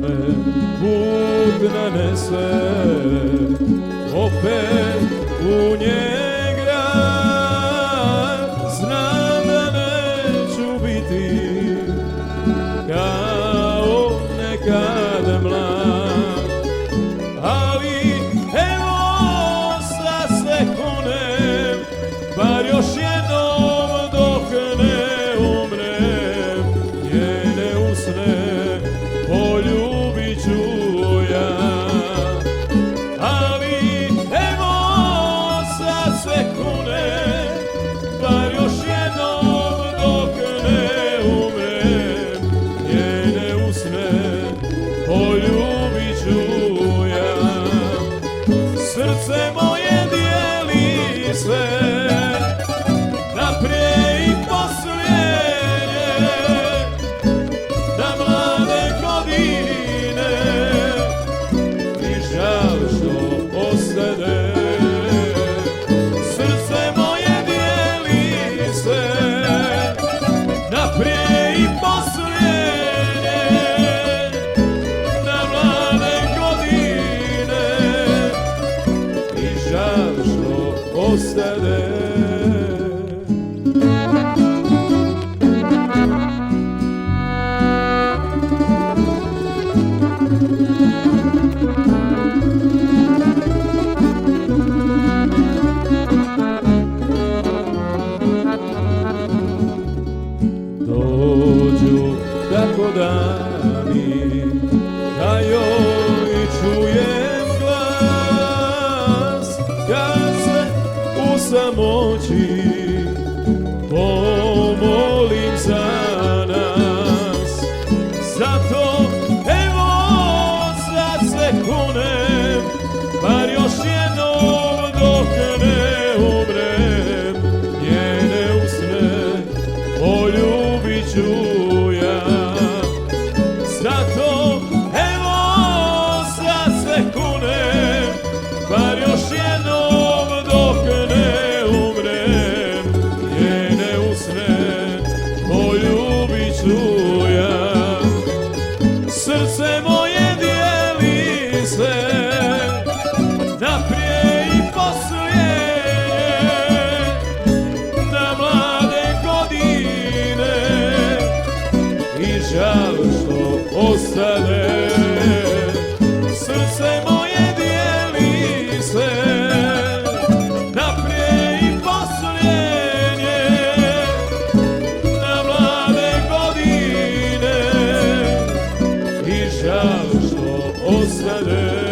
me put nanese, opet u njega, znam da neću biti kao nekad mlad, ali evo sad se kunem, bar još jednom dok ne umrem, njene usne poljubit ću ja. Ali evo sad se kunem, bar još jednom dok ne umrem, njene usne poljubit ću ja. Srce moje dijeli sve, naprijed i posljednje, na mlade godine i žal što ostane. Srce moje dijeli sve, naprijed i posljednje, na mlade godine i žal što ostane. Dođu tako dani, da joj čujem glas, kad se u samoći pomolim za nas. Zato evo sad se kunem, bar još jednom dok ne umrem, njene usne poljubit ću ja. Zato evo sad se kunem, bar još jednom dok ne umrem, njene usne poljubit ću ja. Srce moje dijeli sve, naprijed i posljednje, na mlade godine i žal što ostane. Srce moje dijeli sve, naprijed i posljednje, na mlade godine i žal što ostane.